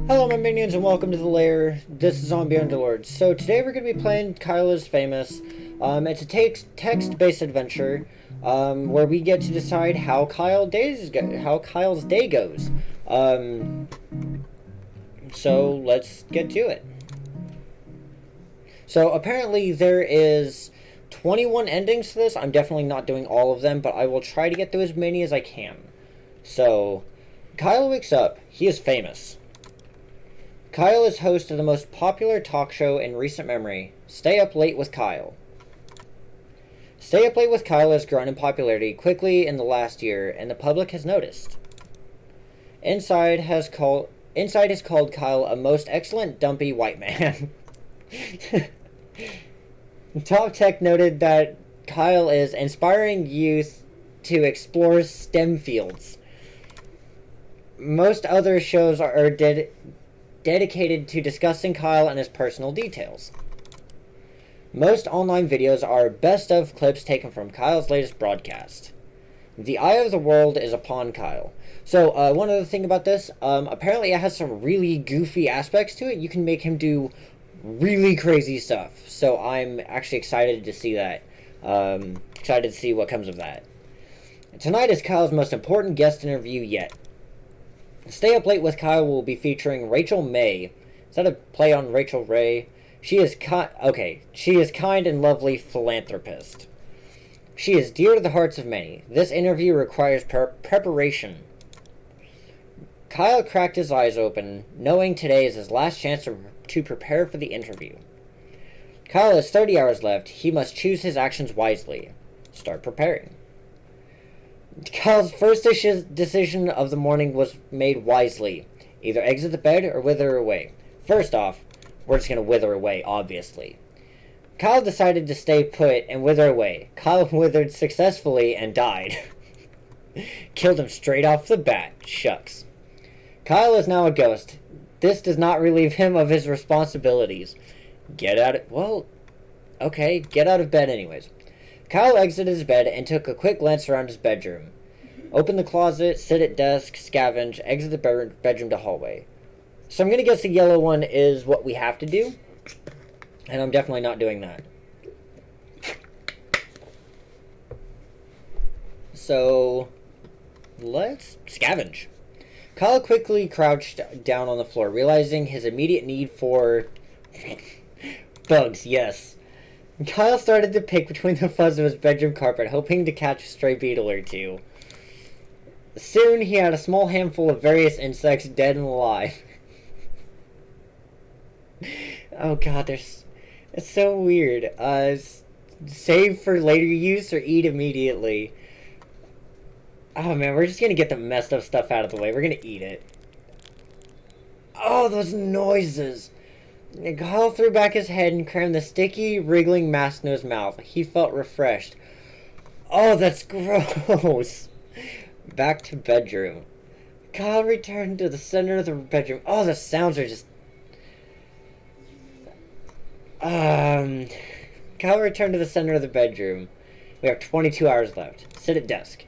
Hello my minions and welcome to the lair. This is Zombie Underlord. So today we're going to be playing Kyle is Famous. It's a text-based adventure where we get to decide how Kyle's day goes. So let's get to it. So apparently there is 21 endings to this. I'm definitely not doing all of them, but I will try to get through as many as I can. So Kyle wakes up. He is famous. Kyle is host of the most popular talk show in recent memory, Stay Up Late with Kyle. Stay Up Late with Kyle has grown in popularity quickly in the last year, and the public has noticed. Inside has called Kyle a most excellent dumpy white man. Top Tech noted that Kyle is inspiring youth to explore STEM fields. Most other shows are dedicated to discussing Kyle and his personal details. Most online videos are best of clips taken from Kyle's latest broadcast. The eye of the world is upon Kyle. So, one other thing about this, apparently it has some really goofy aspects to it. You can make him do really crazy stuff. So I'm actually excited to see that. Excited to see what comes of that. Tonight is Kyle's most important guest interview yet. Stay Up Late with Kyle will be featuring Rachel May. Is that a play on Rachel Ray? She is kind and lovely philanthropist. She is dear to the hearts of many. This interview requires preparation. Kyle cracked his eyes open, knowing today is his last chance to prepare for the interview. Kyle has 30 hours left. He must choose his actions wisely. Start preparing. Kyle's first decision of the morning was made wisely. Either exit the bed or wither away. First off, we're just going to wither away, obviously. Kyle decided to stay put and wither away. Kyle withered successfully and died. Killed him straight off the bat. Shucks. Kyle is now a ghost. This does not relieve him of his responsibilities. Get out of bed anyways. Kyle exited his bed and took a quick glance around his bedroom. Open the closet, sit at desk, scavenge, exit the bedroom to hallway. So I'm going to guess the yellow one is what we have to do. And I'm definitely not doing that. So, let's scavenge. Kyle quickly crouched down on the floor, realizing his immediate need for bugs, yes. Kyle started to pick between the fuzz of his bedroom carpet, hoping to catch a stray beetle or two. Soon he had a small handful of various insects, dead and alive. Oh god, it's so weird. Save for later use or eat immediately. Oh man, we're just gonna get the messed up stuff out of the way. We're gonna eat it. Oh, those noises! Kyle threw back his head and crammed the sticky, wriggling mask into his mouth. He felt refreshed. Oh, that's gross! Back to bedroom. Kyle returned to the center of the bedroom. Oh, the sounds are just... Kyle returned to the center of the bedroom. We have 22 hours left. Sit at desk.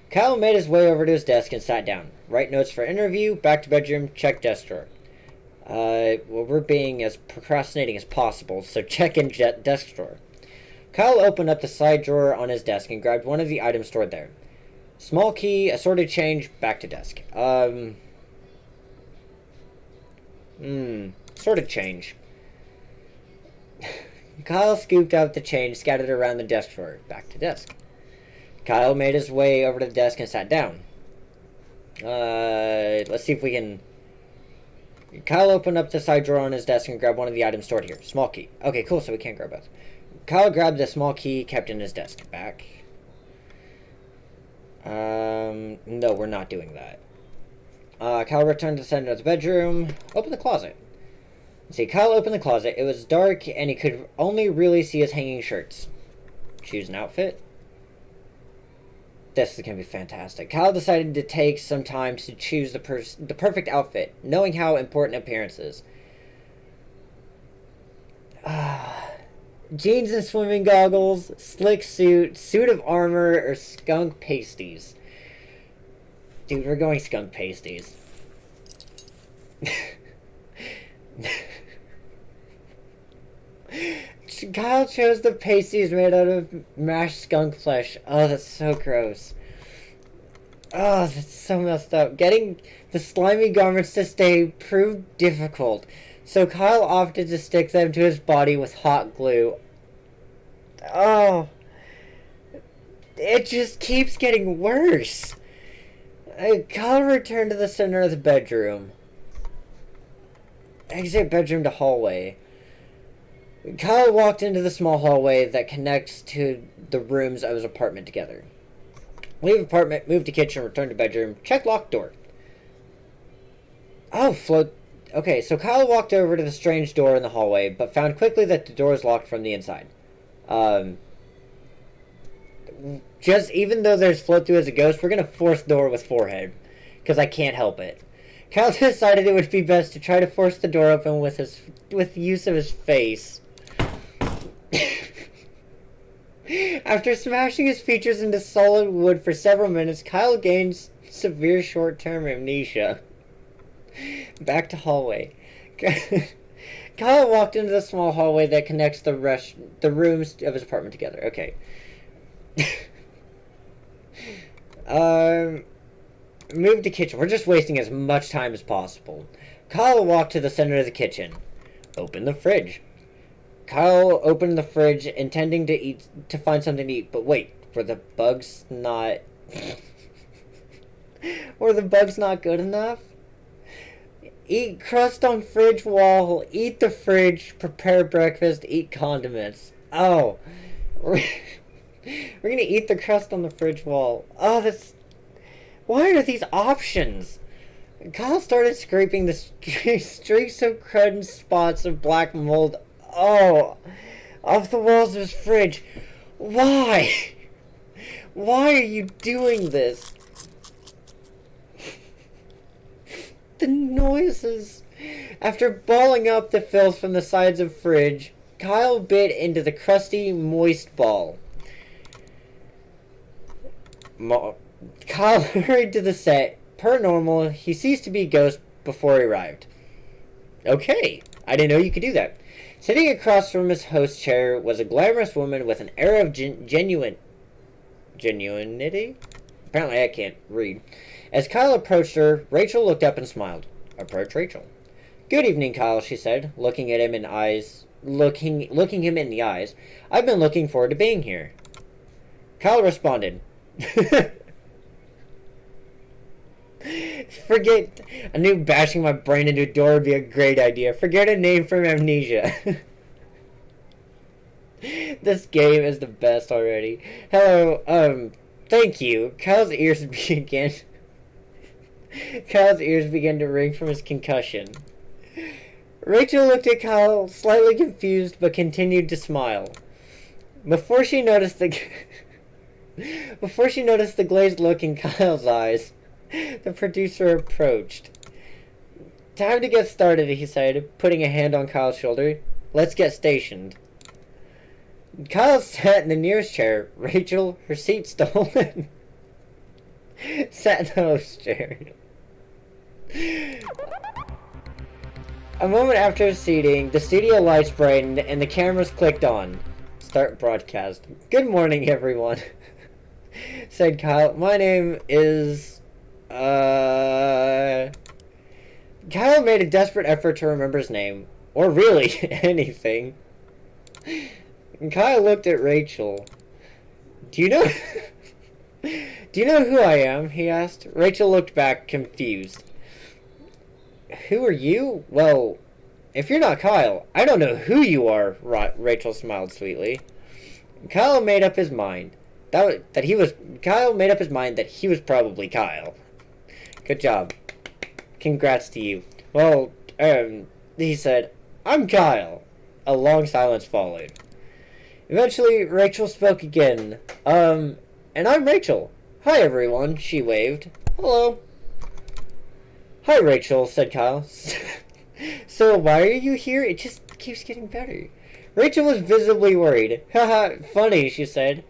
Kyle made his way over to his desk and sat down. Write notes for interview, back to bedroom, check desk drawer. Well, we're being as procrastinating as possible, so check in desk drawer. Kyle opened up the side drawer on his desk and grabbed one of the items stored there. Small key, assorted change, back to desk. Assorted change. Kyle scooped out the change, scattered around the desk drawer. Back to desk. Kyle made his way over to the desk and sat down. Let's see if we can... Kyle opened up the side drawer on his desk and grabbed one of the items stored here. Small key. Okay, cool, so we can't grab both. Kyle grabbed the small key, kept in his desk. Back. No, we're not doing that. Kyle returned to the center of the bedroom. Open the closet. Let's see, Kyle opened the closet. It was dark, and he could only really see his hanging shirts. Choose an outfit. This is going to be fantastic. Kyle decided to take some time to choose the perfect outfit, knowing how important appearance is. Jeans and swimming goggles, slick suit, suit of armor, or skunk pasties. Dude, we're going skunk pasties. Kyle chose the pasties made out of mashed skunk flesh. Oh, that's so gross. Oh, that's so messed up. Getting the slimy garments to stay proved difficult, so Kyle opted to stick them to his body with hot glue. Oh, it just keeps getting worse. Kyle returned to the center of the bedroom. Exit bedroom to hallway. Kyle walked into the small hallway that connects to the rooms of his apartment together. Leave apartment, move to kitchen, return to bedroom, check locked door. Oh, float. Okay, so Kyle walked over to the strange door in the hallway, but found quickly that the door is locked from the inside. Just even though there's float through as a ghost, we're gonna force the door with forehead, because I can't help it. Kyle decided it would be best to try to force the door open with use of his face. After smashing his features into solid wood for several minutes, Kyle gained severe short-term amnesia. Back to hallway. Kyle walked into the small hallway that connects the rooms of his apartment together. Okay. Move to kitchen. We're just wasting as much time as possible. Kyle walked to the center of the kitchen. Open the fridge. Kyle opened the fridge, intending to find something to eat, but wait, were the bugs not good enough? Eat crust on fridge wall, eat the fridge, prepare breakfast, eat condiments. Oh. We're gonna eat the crust on the fridge wall. Oh, that's... Why are these options? Kyle started scraping the streaks of crud and spots of black mold off the walls of his fridge. Why? Why are you doing this? The noises. After balling up the filth from the sides of the fridge, Kyle bit into the crusty, moist ball. Kyle hurried to the set. Per normal, he ceased to be a ghost before he arrived. Okay, I didn't know you could do that. Sitting across from his host chair was a glamorous woman with an air of genuinity? Apparently I can't read. As Kyle approached her, Rachel looked up and smiled. Approach Rachel. Good evening, Kyle, she said, looking him in the eyes. I've been looking forward to being here. Kyle responded. Forget. I knew bashing my brain into a door would be a great idea. Forget a name from Amnesia. This game is the best already. Hello, thank you. Kyle's ears began to ring from his concussion. Rachel looked at Kyle, slightly confused, but continued to smile. Before she noticed the glazed look in Kyle's eyes, the producer approached. Time to get started, he said, putting a hand on Kyle's shoulder. Let's get stationed. Kyle sat in the nearest chair. Rachel, her seat stolen, sat in the host's chair. A moment after seating, the studio lights brightened and the cameras clicked on. Start broadcast. Good morning, everyone, said Kyle. My name is... Kyle made a desperate effort to remember his name. Or really, anything. Kyle looked at Rachel. Do you know who I am? He asked. Rachel looked back, confused. Who are you? Well, if you're not Kyle, I don't know who you are, Rachel smiled sweetly. Kyle made up his mind that he was probably Kyle. Good job. Congrats to you. Well, he said, I'm Kyle. A long silence followed. Eventually, Rachel spoke again. And I'm Rachel. Hi, everyone, she waved. Hello. Hi, Rachel, said Kyle. So, why are you here? It just keeps getting better. Rachel was visibly worried. Haha, funny, she said.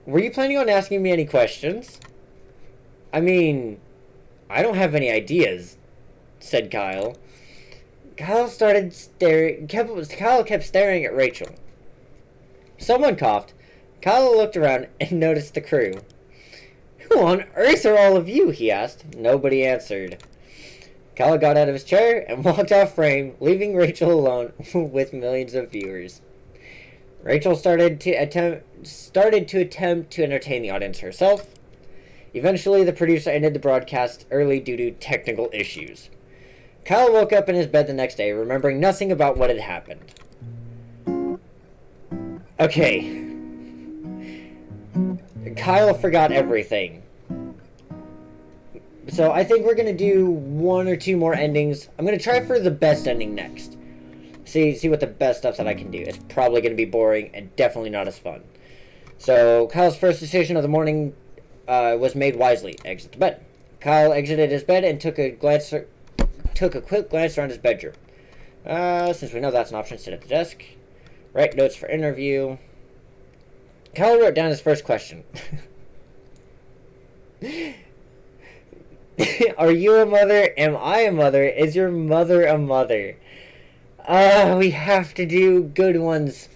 Were you planning on asking me any questions? I mean, I don't have any ideas, said Kyle. Kyle kept staring at Rachel. Someone coughed. Kyle looked around and noticed the crew. "Who on earth are all of you?" he asked. Nobody answered. Kyle got out of his chair and walked off frame, leaving Rachel alone with millions of viewers. Rachel started to attempt to entertain the audience herself. Eventually, the producer ended the broadcast early due to technical issues. Kyle woke up in his bed the next day, remembering nothing about what had happened. Okay. Kyle forgot everything. So I think we're going to do one or two more endings. I'm going to try for the best ending next. See what the best stuff that I can do. It's probably going to be boring and definitely not as fun. So Kyle's first decision of the morning was made wisely. Exit the bed. Kyle exited his bed and took a quick glance around his bedroom. Since we know that's an option, sit at the desk. Write notes for interview. Kyle wrote down his first question. Are you a mother? Am I a mother? Is your mother a mother? We have to do good ones.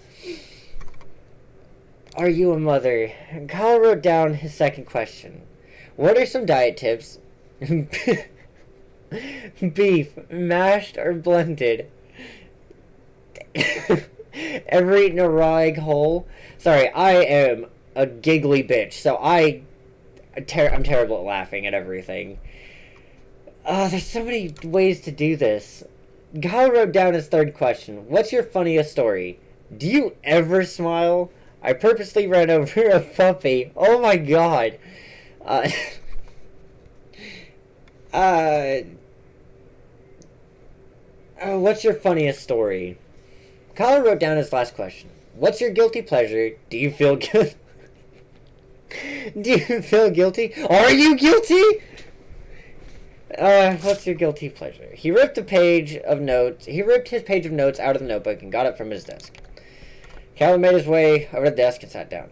Are you a mother? Kyle wrote down his second question. What are some diet tips? Beef, mashed or blended? Ever eaten a raw egg whole? Sorry, I am a giggly bitch, so I'm terrible at laughing at everything. There's so many ways to do this. Kyle wrote down his third question. What's your funniest story? Do you ever smile? I purposely ran over a puppy. Oh my god. What's your funniest story? Kyle wrote down his last question. What's your guilty pleasure? Do you feel guilty? Do you feel guilty? Are you guilty? What's your guilty pleasure? He ripped his page of notes out of the notebook and got it from his desk. Kyle made his way over to the desk and sat down.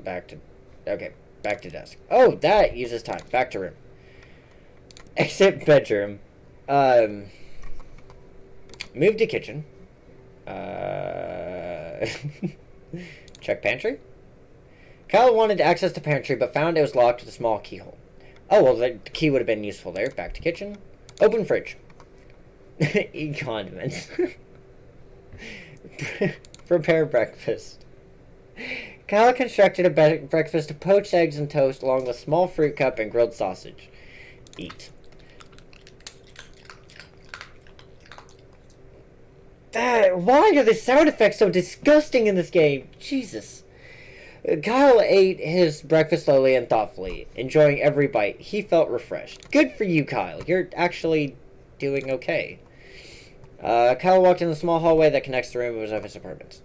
Back to desk. Oh, that uses time. Back to room. Exit bedroom. Move to kitchen. Check pantry. Kyle wanted to access the pantry, but found it was locked with a small keyhole. Oh, well, the key would have been useful there. Back to kitchen. Open fridge. Eat condiments. Prepare breakfast. Kyle constructed a breakfast of poached eggs and toast, along with small fruit cup and grilled sausage. Eat. Why are the sound effects so disgusting in this game? Jesus. Kyle ate his breakfast slowly and thoughtfully, enjoying every bite. He felt refreshed. Good for you, Kyle. You're actually doing okay. Kyle walked in the small hallway that connects the rooms of his apartments.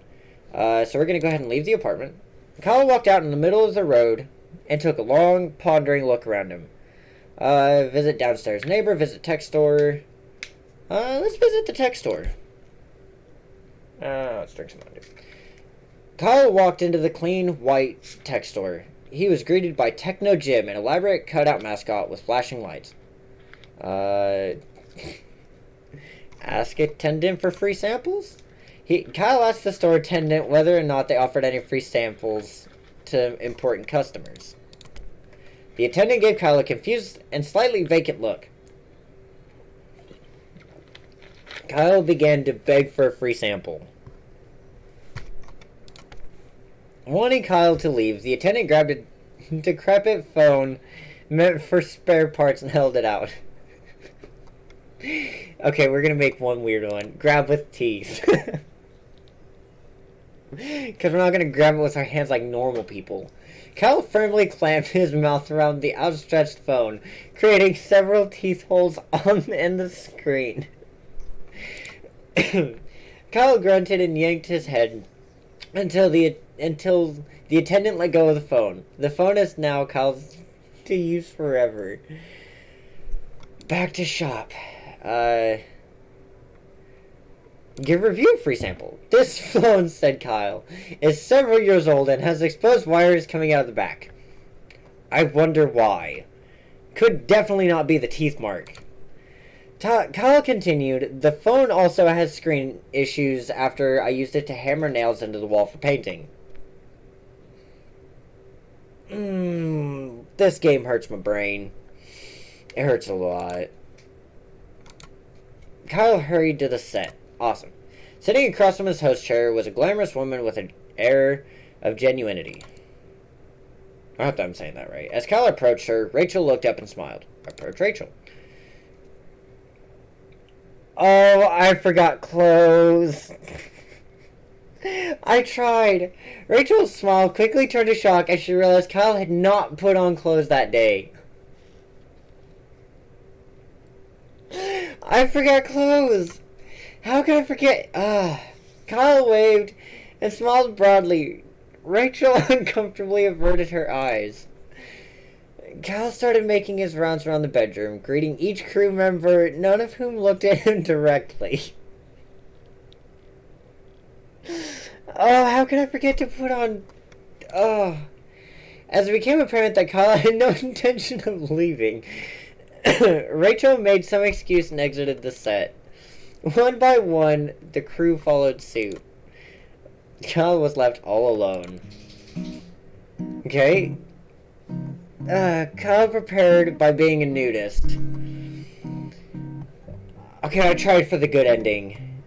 So we're going to go ahead and leave the apartment. Kyle walked out in the middle of the road and took a long, pondering look around him. Visit downstairs neighbor, visit tech store. Let's visit the tech store. Let's drink some water. Kyle walked into the clean, white tech store. He was greeted by Techno Jim, an elaborate cutout mascot with flashing lights. Ask attendant for free samples? Kyle asked the store attendant whether or not they offered any free samples to important customers. The attendant gave Kyle a confused and slightly vacant look. Kyle began to beg for a free sample. Wanting Kyle to leave, the attendant grabbed a decrepit phone meant for spare parts and held it out. Okay, we're gonna make one weird one. Grab with teeth. Because we're not gonna grab it with our hands like normal people. Kyle firmly clamped his mouth around the outstretched phone, creating several teeth holes in the screen. Kyle grunted and yanked his head until the attendant let go of the phone. The phone is now Kyle's to use forever. Back to shop. Give review free sample. This phone, said Kyle, is several years old and has exposed wires coming out of the back. I wonder why. Could definitely not be the teeth mark. Kyle continued, the phone also has screen issues after I used it to hammer nails into the wall for painting. This game hurts my brain. It hurts a lot. Kyle hurried to the set. Awesome. Sitting across from his host chair was a glamorous woman with an air of genuinity. I hope I'm saying that right. As Kyle approached her, Rachel looked up and smiled. Approach Rachel. Oh, I forgot clothes. I tried. Rachel's smile quickly turned to shock as she realized Kyle had not put on clothes that day. I forgot clothes. How can I forget? Kyle waved and smiled broadly. Rachel uncomfortably averted her eyes. Kyle started making his rounds around the bedroom, greeting each crew member, none of whom looked at him directly. Oh, how can I forget to put on... Oh. As it became apparent that Kyle had no intention of leaving, Rachel made some excuse and exited the set. One by one, the crew followed suit. Kyle was left all alone. Okay. Kyle prepared by being a nudist. Okay, I tried for the good ending.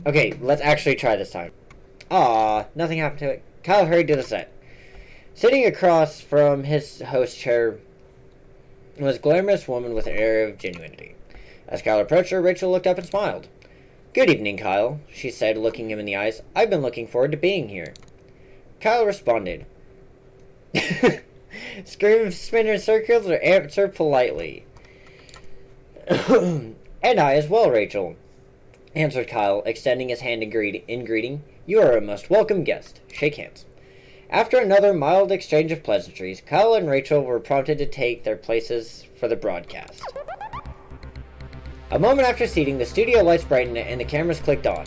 Okay, let's actually try this time. Aw, nothing happened to it. Kyle hurried to the set. Sitting across from his host chair was a glamorous woman with an air of genuinity. As Kyle approached her, Rachel looked up and smiled. Good evening, Kyle, she said, looking him in the eyes. I've been looking forward to being here. Kyle responded. Scream, spin in circles, or answer politely. And I as well, Rachel, answered Kyle, extending his hand in greeting. You are a most welcome guest. Shake hands. After another mild exchange of pleasantries, Kyle and Rachel were prompted to take their places for the broadcast. A moment after seating, the studio lights brightened and the cameras clicked on.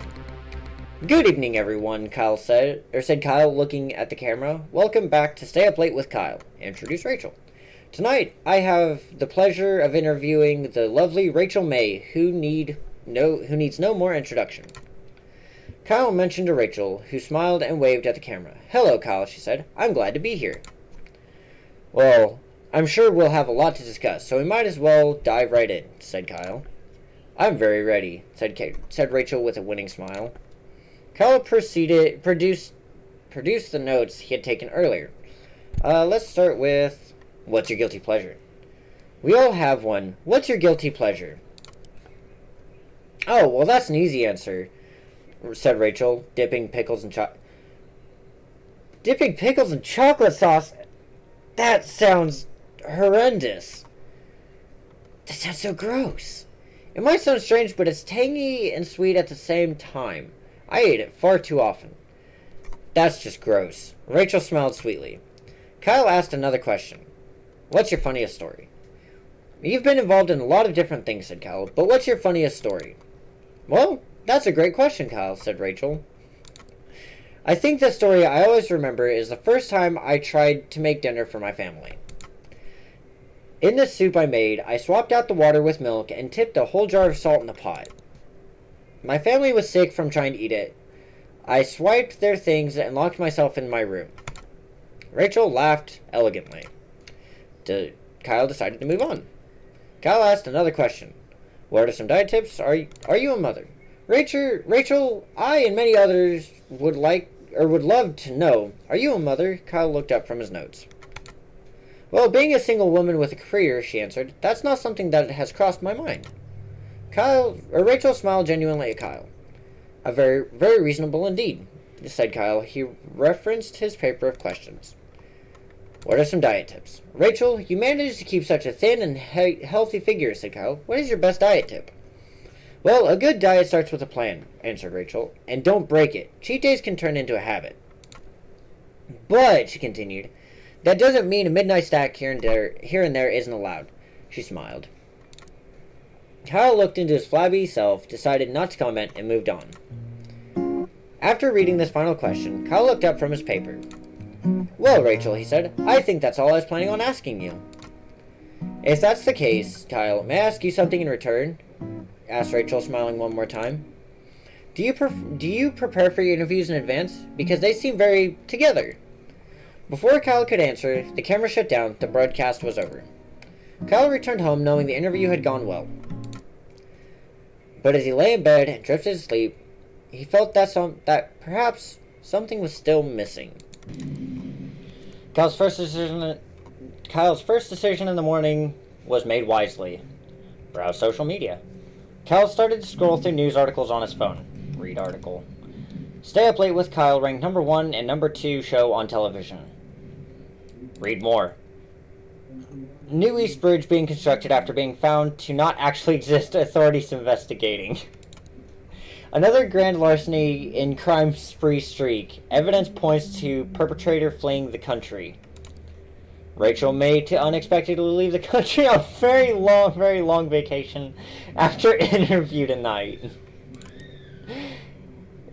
Good evening, everyone, Kyle said Kyle, looking at the camera. Welcome back to Stay Up Late with Kyle, introduced Rachel. Tonight, I have the pleasure of interviewing the lovely Rachel May, who needs no more introduction. Kyle mentioned to Rachel, who smiled and waved at the camera. Hello, Kyle, she said. I'm glad to be here. Well, I'm sure we'll have a lot to discuss, so we might as well dive right in, said Kyle. I'm very ready, said Rachel with a winning smile. Kyle produced the notes he had taken earlier. Let's start with, what's your guilty pleasure? We all have one. What's your guilty pleasure? Oh, well, that's an easy answer, said Rachel, dipping pickles in chocolate sauce? That sounds horrendous. That sounds so gross. It might sound strange, but it's tangy and sweet at the same time. I ate it far too often. That's just gross. Rachel smiled sweetly. Kyle asked another question. What's your funniest story? You've been involved in a lot of different things, said Kyle, but what's your funniest story? Well, that's a great question, Kyle, said Rachel. I think the story I always remember is the first time I tried to make dinner for my family. In the soup I made, I swapped out the water with milk and tipped a whole jar of salt in the pot. My family was sick from trying to eat it. I swiped their things and locked myself in my room. Rachel laughed elegantly. Kyle decided to move on. Kyle asked another question. What are some diet tips? Are you a mother? Rachel, I and many others would love to know. Are you a mother? Kyle looked up from his notes. Well, being a single woman with a career, she answered, that's not something that has crossed my mind. Rachel smiled genuinely at Kyle. A very, very reasonable indeed, said Kyle. He referenced his paper of questions. What are some diet tips? Rachel, you managed to keep such a thin and healthy figure, said Kyle. What is your best diet tip? Well, a good diet starts with a plan, answered Rachel, and don't break it. Cheat days can turn into a habit. But, she continued, that doesn't mean a midnight snack here and there isn't allowed. She smiled. Kyle looked into his flabby self, decided not to comment, and moved on. After reading this final question, Kyle looked up from his paper. Well, Rachel, he said, I think that's all I was planning on asking you. If that's the case, Kyle, may I ask you something in return? asked Rachel, smiling one more time. Do you prepare for your interviews in advance? Because they seem very together. Before Kyle could answer, the camera shut down. The broadcast was over. Kyle returned home knowing the interview had gone well. But as he lay in bed and drifted to sleep, he felt that perhaps something was still missing. Kyle's first decision in the morning was made wisely. Browse social media. Kyle started to scroll through news articles on his phone. Read article. Stay Up Late with Kyle ranked number 1 and number 2 show on television. Read more. New East Bridge being constructed after being found to not actually exist. Authorities investigating. Another grand larceny in crime spree streak. Evidence points to perpetrator fleeing the country. Rachel May to unexpectedly leave the country on a very long vacation after interview tonight.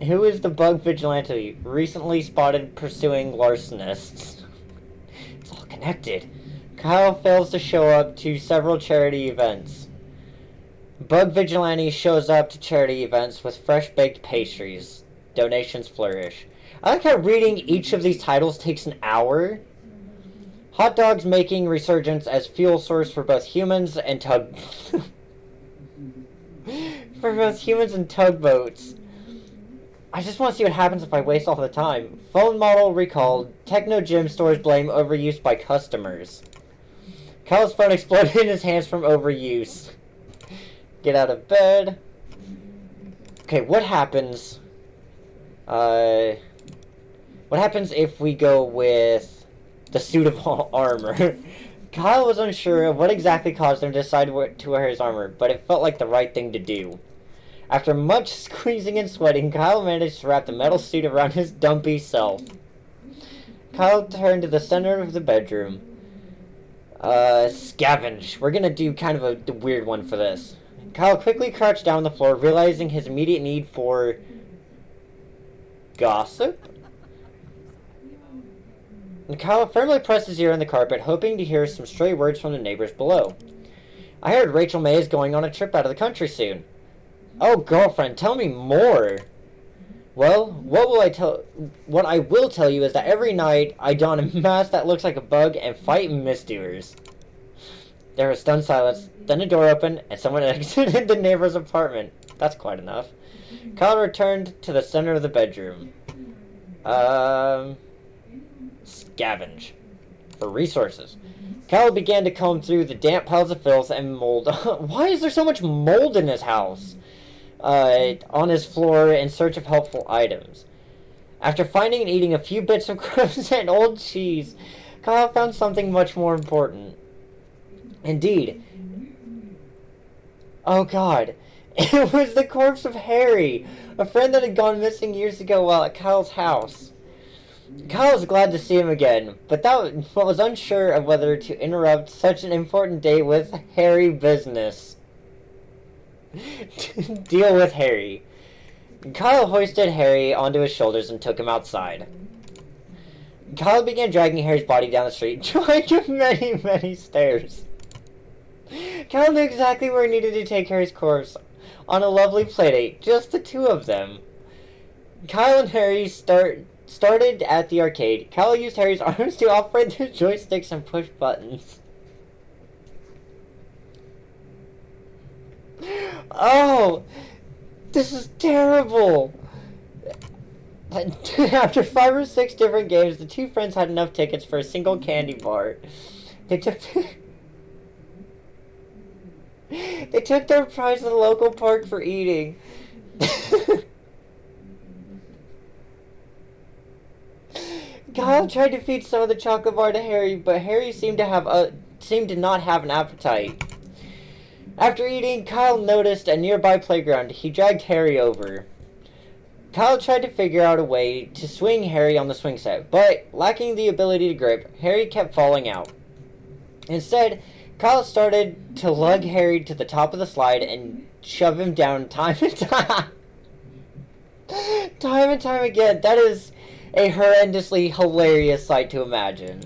Who is the bug vigilante recently spotted pursuing larcenists? It's all connected. Kyle fails to show up to several charity events. Bug vigilante shows up to charity events with fresh baked pastries. Donations flourish. I like how reading each of these titles takes an hour. Hot dogs making resurgence as fuel source for both humans and tugboats. I just want to see what happens if I waste all the time. Phone model recalled. Techno gym stores blame overuse by customers. Kyle's phone exploded in his hands from overuse. Get out of bed. Okay, what happens? What happens if we go with the suit of armor? Kyle was unsure of what exactly caused him to decide to wear his armor, but it felt like the right thing to do. After much squeezing and sweating, Kyle managed to wrap the metal suit around his dumpy self. Kyle turned to the center of the bedroom. Scavenge. We're gonna do kind of a weird one for this. Kyle quickly crouched down on the floor, realizing his immediate need for gossip. And Kyle firmly pressed his ear on the carpet, hoping to hear some stray words from the neighbors below. I heard Rachel May is going on a trip out of the country soon. Oh, girlfriend, tell me more. Well, what I will tell you is that every night I don a mask that looks like a bug and fight misdoers. There was stunned silence, then a door opened, and someone exited the neighbor's apartment. That's quite enough. Kyle returned to the center of the bedroom. Scavenge. For resources. Kyle began to comb through the damp piles of filth and mold. Why is there so much mold in his house? On his floor in search of helpful items. After finding and eating a few bits of crumbs and old cheese, Kyle found something much more important. Indeed. Oh God. It was the corpse of Harry, a friend that had gone missing years ago while at Kyle's house. Kyle was glad to see him again, but was unsure of whether to interrupt such an important day with Harry business. Deal with Harry. Kyle hoisted Harry onto his shoulders and took him outside. Kyle began dragging Harry's body down the street, trying many stairs. Kyle knew exactly where he needed to take Harry's corpse, on a lovely playdate, just the two of them. Kyle and Harry started at the arcade. Kyle used Harry's arms to operate the joysticks and push buttons. Oh, this is terrible. After 5 or 6 different games, the two friends had enough tickets for a single candy bar. They took their prize to the local park for eating. Kyle tried to feed some of the chocolate bar to Harry, but Harry seemed to not have an appetite. After eating, Kyle noticed a nearby playground. He dragged Harry over. Kyle tried to figure out a way to swing Harry on the swing set, but lacking the ability to grip, Harry kept falling out. Instead, Kyle started to lug Harry to the top of the slide and shove him down time and time again. That is a horrendously hilarious sight to imagine.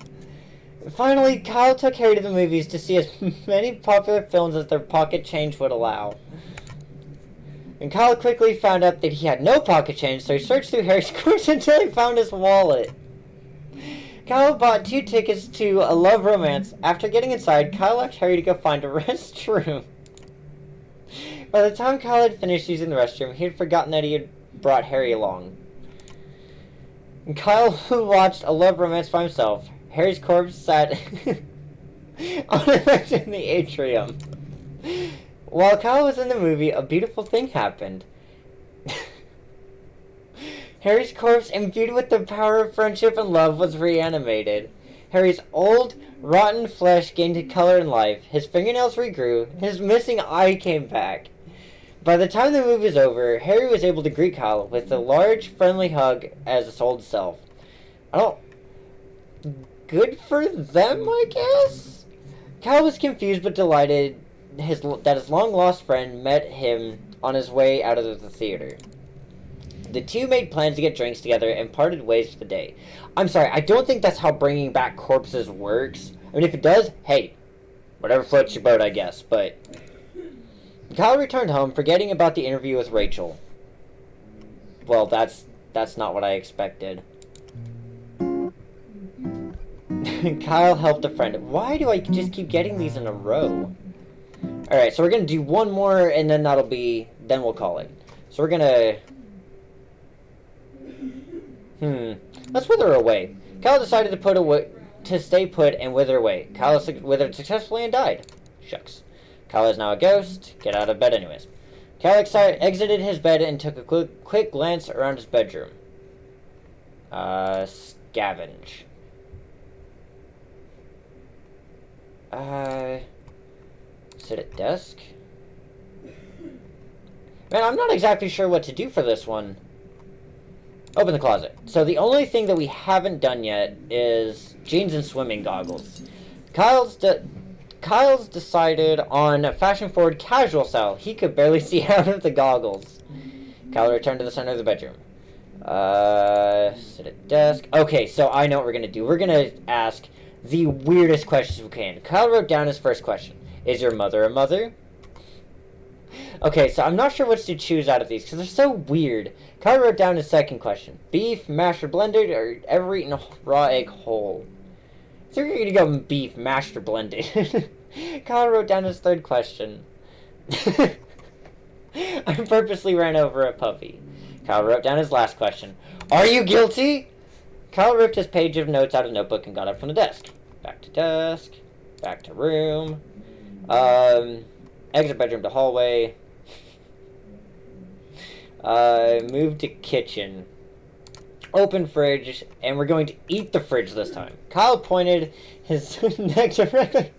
Finally, Kyle took Harry to the movies to see as many popular films as their pocket change would allow. And Kyle quickly found out that he had no pocket change, so he searched through Harry's corpse until he found his wallet. Kyle bought 2 tickets to A Love Romance. After getting inside, Kyle asked Harry to go find a restroom. By the time Kyle had finished using the restroom, he had forgotten that he had brought Harry along. And Kyle watched A Love Romance by himself. Harry's corpse sat unaffected in the atrium. While Kyle was in the movie, a beautiful thing happened. Harry's corpse, imbued with the power of friendship and love, was reanimated. Harry's old, rotten flesh gained color and life. His fingernails regrew. His missing eye came back. By the time the movie was over, Harry was able to greet Kyle with a large, friendly hug as his old self. Good for them, I guess? Kyle was confused but delighted that his long-lost friend met him on his way out of the theater. The two made plans to get drinks together and parted ways for the day. I'm sorry, I don't think that's how bringing back corpses works. I mean, if it does, hey, whatever floats your boat, I guess, but... Kyle returned home, forgetting about the interview with Rachel. Well, that's not what I expected. Kyle helped a friend. Why do I just keep getting these in a row? Alright, so we're gonna do one more, and then then we'll call it. So we're gonna... Let's wither away. Kyle decided to stay put and wither away. Kyle withered successfully and died. Shucks. Kyle is now a ghost. Get out of bed anyways. Kyle exited his bed and took a quick glance around his bedroom. Scavenge. Sit at desk. Man, I'm not exactly sure what to do for this one. Open the closet. So the only thing that we haven't done yet is jeans and swimming goggles. Kyle's decided on a fashion-forward casual style. He could barely see out of the goggles. Kyle returned to the center of the bedroom. Sit at desk. Okay, so I know what we're going to do. We're going to ask the weirdest questions we can. Kyle wrote down his first question. Is your mother a mother? Okay, so I'm not sure which to choose out of these, because they're so weird. Kyle wrote down his second question. Beef, mashed or blended, or ever eaten a raw egg whole? So we're going to go beef, mashed or blended. Kyle wrote down his third question. I purposely ran over a puppy. Kyle wrote down his last question. Are you guilty? Kyle ripped his page of notes out of a notebook and got up from the desk. Back to desk. Back to room. Exit bedroom to hallway. Move to kitchen. Open fridge. And we're going to eat the fridge this time. Kyle pointed his neck directly...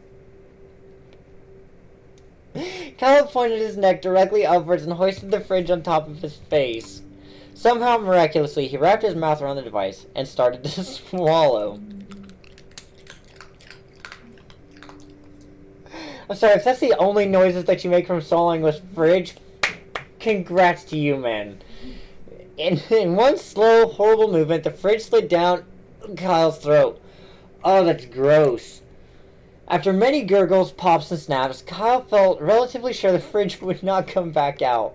Kyle pointed his neck directly upwards and hoisted the fridge on top of his face. Somehow, miraculously, he wrapped his mouth around the device and started to swallow. I'm sorry, if that's the only noises that you make from swallowing with fridge, congrats to you, man. In one slow, horrible movement, the fridge slid down Kyle's throat. Oh, that's gross. After many gurgles, pops, and snaps, Kyle felt relatively sure the fridge would not come back out.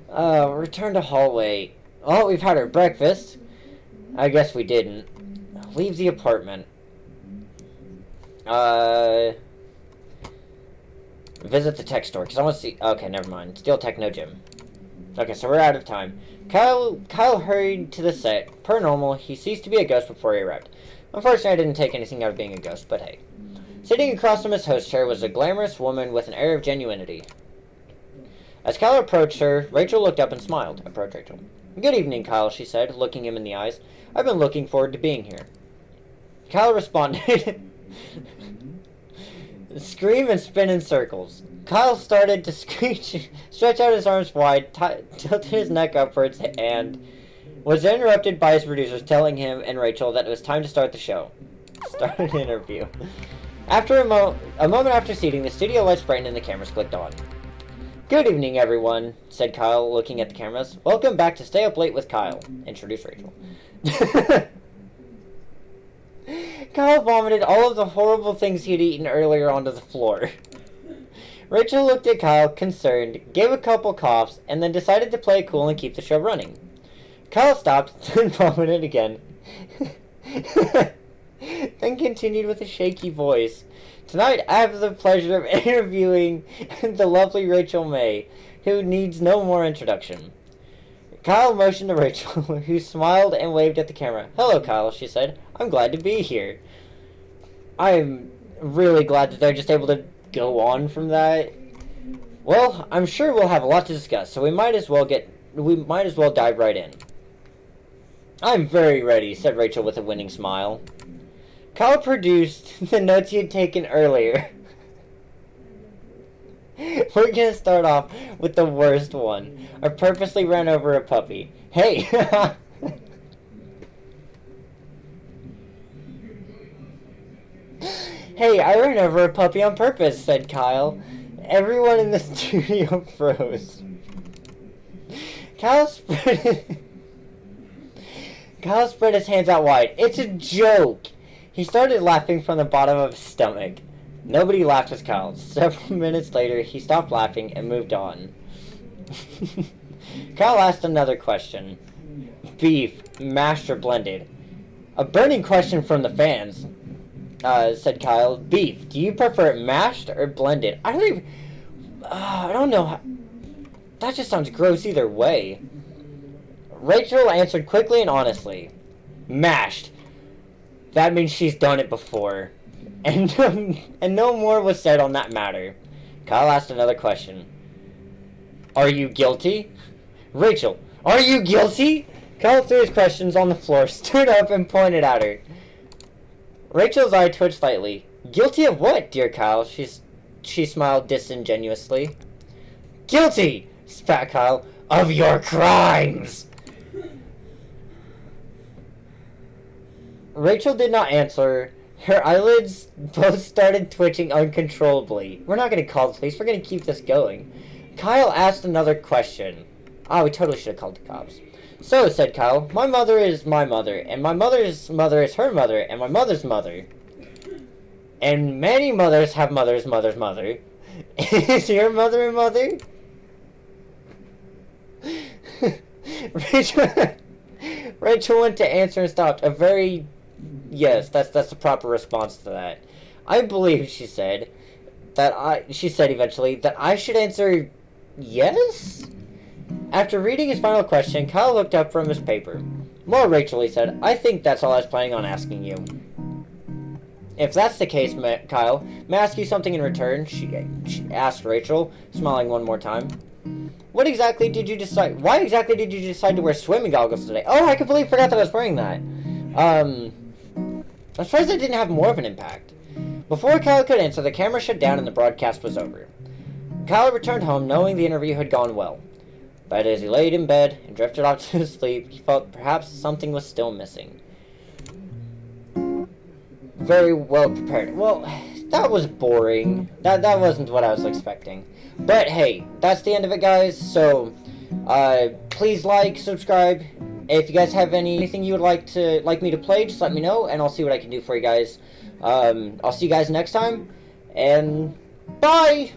Return to hallway. Oh, we've had our breakfast. I guess we didn't. Leave the apartment. Visit the tech store, because I want to see... Okay, never mind. Steel Tech, no gym. Okay, so we're out of time. Kyle hurried to the set. Per normal, he ceased to be a ghost before he arrived. Unfortunately, I didn't take anything out of being a ghost, but hey. Sitting across from his host chair was a glamorous woman with an air of genuinity. As Kyle approached her, Rachel looked up and smiled. Approach Rachel. Good evening, Kyle, she said, looking him in the eyes. I've been looking forward to being here. Kyle responded. Scream and spin in circles. Kyle started to stretch out his arms wide, tilted his neck upwards, and was interrupted by his producers telling him and Rachel that it was time to start the show. Start an interview. After a moment after seating, the studio lights brightened and the cameras clicked on. Good evening, everyone, said Kyle, looking at the cameras. Welcome back to Stay Up Late with Kyle. Introduce Rachel. Kyle vomited all of the horrible things he'd eaten earlier onto the floor. Rachel looked at Kyle, concerned, gave a couple coughs, and then decided to play it cool and keep the show running. Kyle stopped, then vomited again. Then continued with a shaky voice. Tonight, I have the pleasure of interviewing the lovely Rachel May, who needs no more introduction. Kyle motioned to Rachel, who smiled and waved at the camera. Hello, Kyle, she said. I'm glad to be here. I'm really glad that they're just able to go on from that. Well, I'm sure we'll have a lot to discuss, so we might as well dive right in. I'm very ready, said Rachel with a winning smile. Kyle produced the notes he had taken earlier. We're gonna start off with the worst one. I purposely ran over a puppy. Hey! Hey, I ran over a puppy on purpose, said Kyle. Everyone in the studio froze. Kyle spread his hands out wide. It's a joke! He started laughing from the bottom of his stomach. Nobody laughed with Kyle. Several minutes later, he stopped laughing and moved on. Kyle asked another question. Beef, mashed or blended? A burning question from the fans, said Kyle. Beef, do you prefer it mashed or blended? I don't know. That just sounds gross either way. Rachel answered quickly and honestly. Mashed. That means she's done it before. And no more was said on that matter. Kyle asked another question. Are you guilty? Rachel, are you guilty? Kyle threw his questions on the floor, stood up, and pointed at her. Rachel's eye twitched slightly. Guilty of what, dear Kyle? She smiled disingenuously. Guilty, spat Kyle, of your crimes! Rachel did not answer. Her eyelids both started twitching uncontrollably. We're not going to call the police. We're going to keep this going. Kyle asked another question. We totally should have called the cops. So, said Kyle, my mother is my mother, and my mother's mother is her mother, and my mother's mother. And many mothers have mother's mother's mother. Is your mother a mother? Rachel went to answer and stopped. Yes, that's the proper response to that. I believe, she said eventually, that I should answer yes? After reading his final question, Kyle looked up from his paper. Well, Rachel, he said, I think that's all I was planning on asking you. If that's the case, Kyle, may I ask you something in return? She asked Rachel, smiling one more time. Why exactly did you decide to wear swimming goggles today? Oh, I completely forgot that I was wearing that. I'm surprised it didn't have more of an impact. Before Kyle could answer, the camera shut down and the broadcast was over. Kyle returned home knowing the interview had gone well. But as he laid in bed and drifted off to sleep, he felt perhaps something was still missing. Very well prepared. Well, that was boring. That wasn't what I was expecting. But hey, that's the end of it, guys. So, please like, subscribe. If you guys have anything you would like me to play, just let me know, and I'll see what I can do for you guys. I'll see you guys next time, and bye!